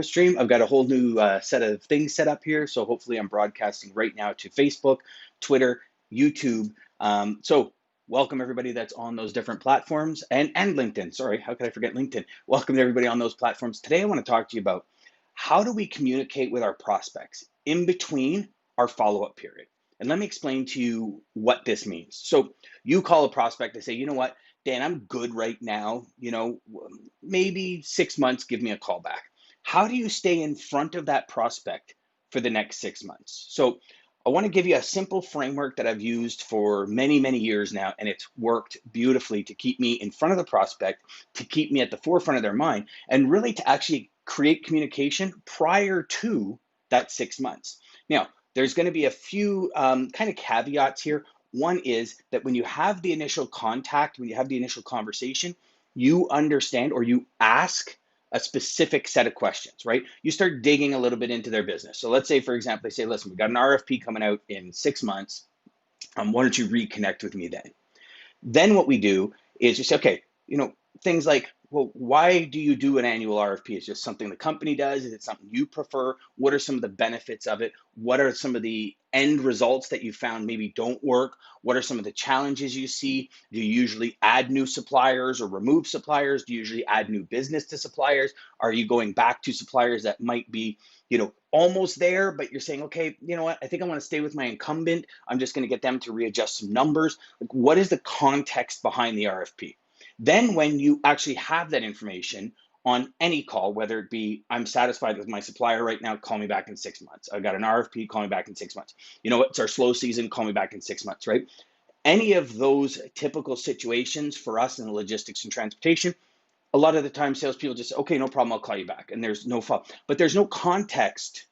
stream. I've got a whole new set of things set up here. So hopefully I'm broadcasting right now to Facebook, Twitter, YouTube. So welcome everybody that's on those different platforms and LinkedIn. Sorry, how could I forget LinkedIn? Welcome to everybody on those platforms. Today I want to talk to you about how do we communicate with our prospects in between our follow-up period. And let me explain to you what this means. So you call a prospect and say, you know what, Dan, I'm good right now. Maybe 6 months, give me a call back. How do you stay in front of that prospect for the next 6 months? So I want to give you a simple framework that I've used for many, many years now, and it's worked beautifully to keep me in front of the prospect, to keep me at the forefront of their mind, and really to actually create communication prior to that 6 months. Now, there's going to be a few kind of caveats here. One is that when you have the initial contact, when you have the initial conversation, you understand or you ask a specific set of questions, right? You start digging a little bit into their business. So let's say, for example, they say, listen, we got an RFP coming out in 6 months. Why don't you reconnect with me then? Then what we do is you say, okay, things like, well, why do you do an annual RFP? Is just something the company does? Is it something you prefer? What are some of the benefits of it? What are some of the end results that you found maybe don't work? What are some of the challenges you see? Do you usually add new suppliers or remove suppliers? Do you usually add new business to suppliers? Are you going back to suppliers that might be, almost there, but you're saying, okay, you know what? I think I want to stay with my incumbent. I'm just going to get them to readjust some numbers. Like, what is the context behind the RFP? Then when you actually have that information on any call, whether it be, I'm satisfied with my supplier right now, call me back in 6 months. I've got an RFP, call me back in 6 months. It's our slow season, call me back in 6 months, right? Any of those typical situations for us in logistics and transportation, a lot of the time salespeople just say, okay, no problem, I'll call you back. And there's no follow, but there's no context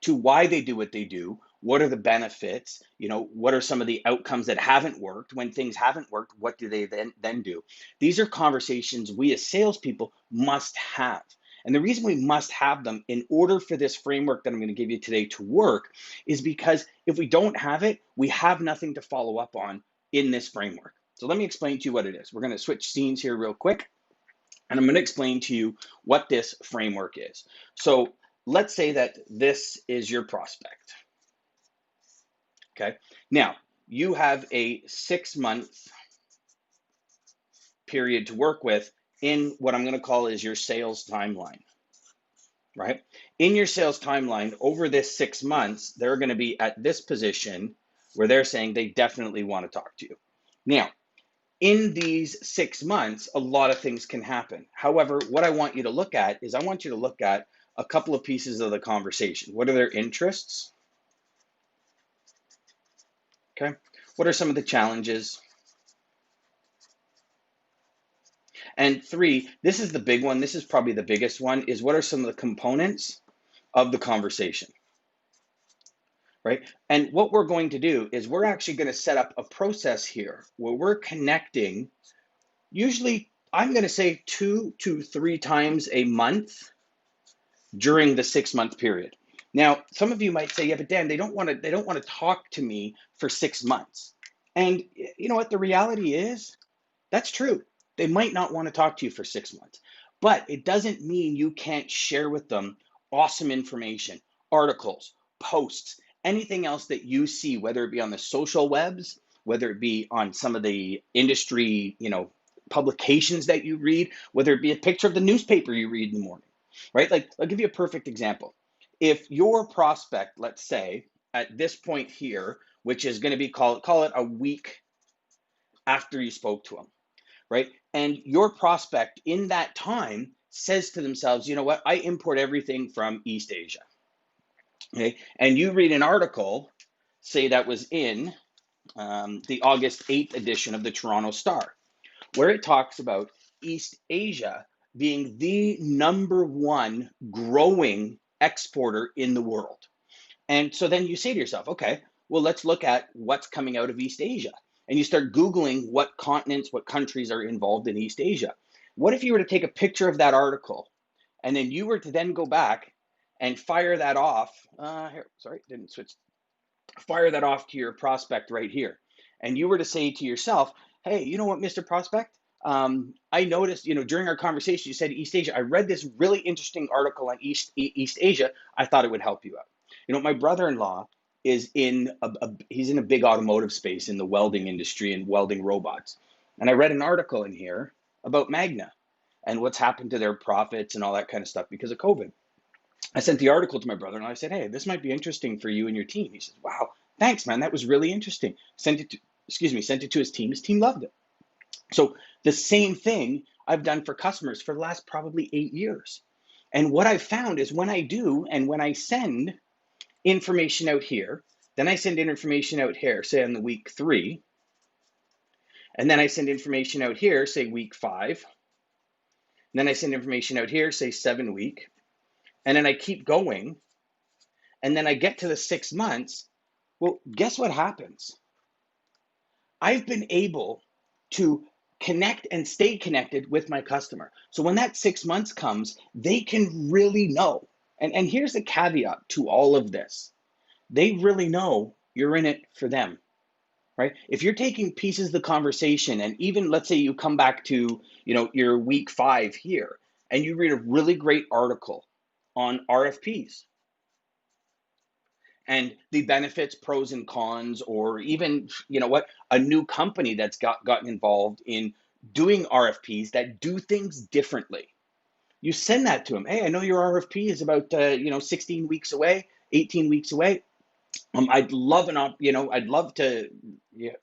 to why they do what they do. What are the benefits? What are some of the outcomes that haven't worked? When things haven't worked, what do they then do? These are conversations we as salespeople must have. And the reason we must have them in order for this framework that I'm going to give you today to work is because if we don't have it, we have nothing to follow up on in this framework. So let me explain to you what it is. We're going to switch scenes here real quick, and I'm going to explain to you what this framework is. So let's say that this is your prospect. Okay. Now, you have a 6-month period to work with in what I'm going to call is your sales timeline, right? In your sales timeline, over this 6 months, they're going to be at this position where they're saying they definitely want to talk to you. Now, in these 6 months, a lot of things can happen. However, what I want you to look at is I want you to look at a couple of pieces of the conversation. What are their interests? Okay. What are some of the challenges? And 3, this is the big one. This is probably the biggest one, is what are some of the components of the conversation, right? And what we're going to do is we're actually going to set up a process here where we're connecting, usually I'm going to say 2 to 3 times a month during the 6-month period. Now, some of you might say, yeah, but Dan, they don't want to talk to me for 6 months. And you know what the reality is? That's true. They might not want to talk to you for 6 months, but it doesn't mean you can't share with them awesome information, articles, posts, anything else that you see, whether it be on the social webs, whether it be on some of the industry, publications that you read, whether it be a picture of the newspaper you read in the morning, right? Like, I'll give you a perfect example. If your prospect, let's say, at this point here, which is going to be call it a week after you spoke to them, right? And your prospect in that time says to themselves, you know what, I import everything from East Asia. Okay. And you read an article, say that was in the August 8th edition of the Toronto Star, where it talks about East Asia being the #1 growing exporter in the world. And so then you say to yourself, okay, well, let's look at what's coming out of East Asia. And you start Googling what continents, what countries are involved in East Asia. What if you were to take a picture of that article and then you were to then go back and fire that off? Fire that off to your prospect right here. And you were to say to yourself, hey, you know what, Mr. Prospect? I noticed, during our conversation, you said East Asia. I read this really interesting article on East Asia. I thought it would help you out. My brother-in-law is he's in a big automotive space in the welding industry and welding robots. And I read an article in here about Magna and what's happened to their profits and all that kind of stuff because of COVID. I sent the article to my brother and I said, "Hey, this might be interesting for you and your team." He says, "Wow, thanks, man. That was really interesting." Sent it to his team. His team loved it. So the same thing I've done for customers for the last probably 8 years. And what I've found is when I send information out here, then I send information out here, say on the week 3, and then I send information out here, say week 5, and then I send information out here, say 7 week, and then I keep going, and then I get to the 6 months. Well, guess what happens? I've been able to connect and stay connected with my customer. So when that 6 months comes, they can really know. And here's the caveat to all of this. They really know you're in it for them, right? If you're taking pieces of the conversation, and even let's say you come back to, your week 5 here, and you read a really great article on RFPs and the benefits, pros and cons, or even, a new company that's gotten involved in doing RFPs that do things differently. You send that to them. Hey, I know your RFP is about 16 weeks away, 18 weeks away. I'd love to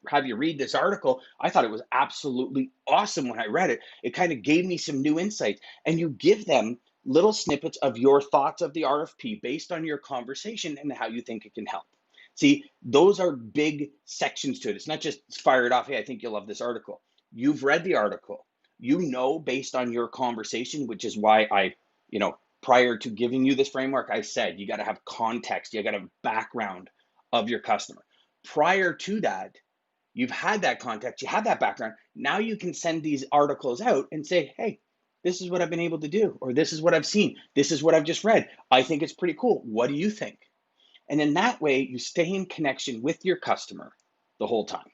have you read this article. I thought it was absolutely awesome when I read it. It kind of gave me some new insights, and you give them little snippets of your thoughts of the RFP based on your conversation and how you think it can help. See, those are big sections to it. It's not just fire it off. Hey, I think you'll love this article. You've read the article. Based on your conversation, which is why prior to giving you this framework, I said you got to have context, you got to have background of your customer. Prior to that, you've had that context, you have that background. Now you can send these articles out and say, "Hey, this is what I've been able to do," or "This is what I've seen. This is what I've just read. I think it's pretty cool. What do you think?" And in that way, you stay in connection with your customer the whole time.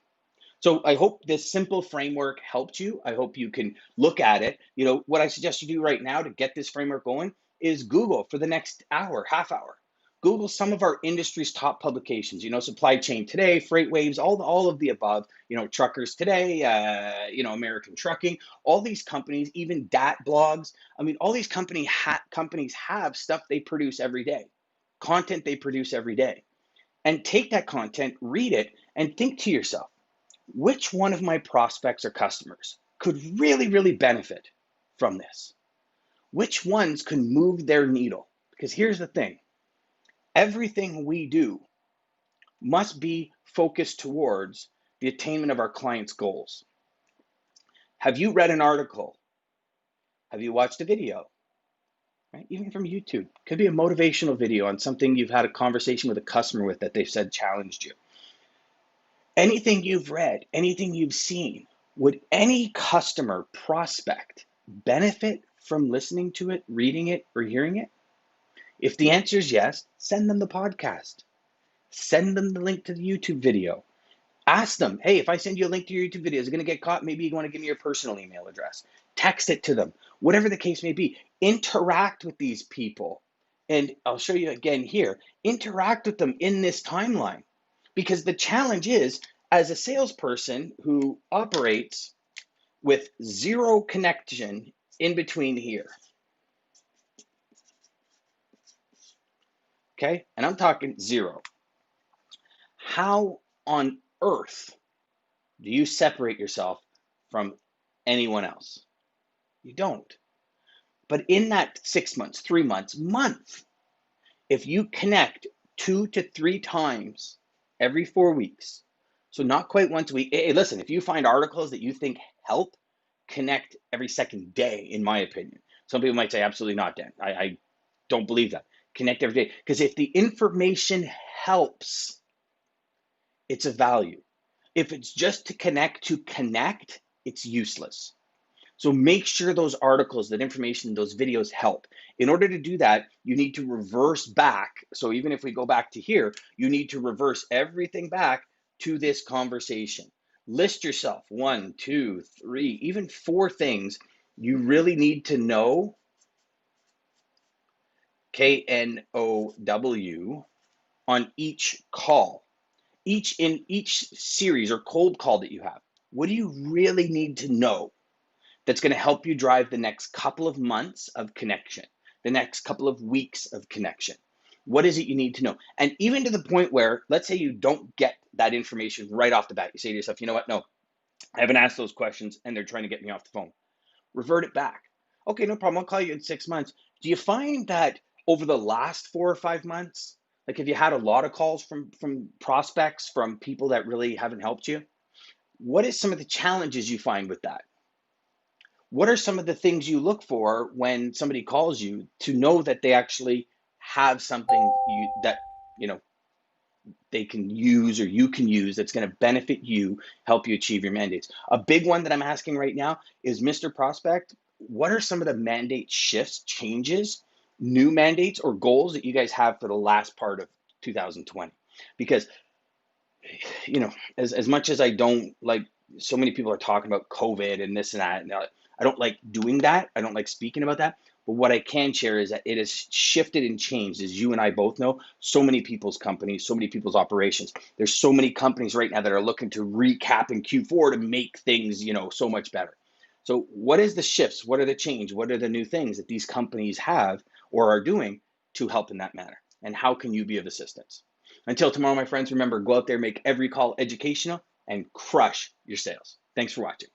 So I hope this simple framework helped you. I hope you can look at it. What I suggest you do right now to get this framework going is Google for the next hour, half hour. Google some of our industry's top publications, Supply Chain Today, FreightWaves, all of the above, Truckers Today, American Trucking, all these companies, even DAT blogs. I mean, all these companies have stuff they produce every day, content they produce every day. And take that content, read it, and think to yourself, which one of my prospects or customers could really, really benefit from this? Which ones can move their needle? Because here's the thing, everything we do must be focused towards the attainment of our clients' goals. Have you read an article? Have you watched a video? Right? Even from YouTube. Could be a motivational video on something you've had a conversation with a customer with that they've said challenged you. Anything you've read, anything you've seen, would any customer prospect benefit from listening to it, reading it, or hearing it? If the answer is yes, send them the podcast. Send them the link to the YouTube video. Ask them, hey, if I send you a link to your YouTube video, is it going to get caught? Maybe you want to give me your personal email address. Text it to them. Whatever the case may be, interact with these people. And I'll show you again here. Interact with them in this timeline. Because the challenge is, as a salesperson who operates with zero connection in between here, okay? And I'm talking zero. How on earth do you separate yourself from anyone else? You don't. But in that 6 months, 3 months, month, if you connect 2 to 3 times every 4 weeks, so not quite once a week. Hey, listen, if you find articles that you think help, connect every second day, in my opinion. Some people might say, absolutely not, Dan. I don't believe that. Connect every day. Because if the information helps, it's a value. If it's just to connect, it's useless. So make sure those articles, that information, those videos help. In order to do that, you need to reverse back. So even if we go back to here, you need to reverse everything back to this conversation. List yourself one, two, three, even four things you really need to know, KNOW, on each call, each series or cold call that you have. What do you really need to know that's going to help you drive the next couple of months of connection, the next couple of weeks of connection? What is it you need to know? And even to the point where, let's say you don't get that information right off the bat. You say to yourself, you know what? No, I haven't asked those questions and they're trying to get me off the phone. Revert it back. Okay, no problem. I'll call you in 6 months. Do you find that over the last 4 or 5 months, like have you had a lot of calls from prospects, from people that really haven't helped you? What is some of the challenges you find with that? What are some of the things you look for when somebody calls you to know that they actually have something that you know they can use or you can use that's going to benefit you, help you achieve your mandates? A big one that I'm asking right now is, Mr. Prospect, what are some of the mandate shifts, changes, new mandates or goals that you guys have for the last part of 2020? Because as much as I don't like, so many people are talking about COVID and this and that, and I don't like doing that. I don't like speaking about that. But what I can share is that it has shifted and changed, as you and I both know, so many people's companies, so many people's operations. There's so many companies right now that are looking to recap in Q4 to make things, so much better. So what is the shifts? What are the change? What are the new things that these companies have or are doing to help in that manner? And how can you be of assistance? Until tomorrow, my friends, remember, go out there, make every call educational, and crush your sales. Thanks for watching.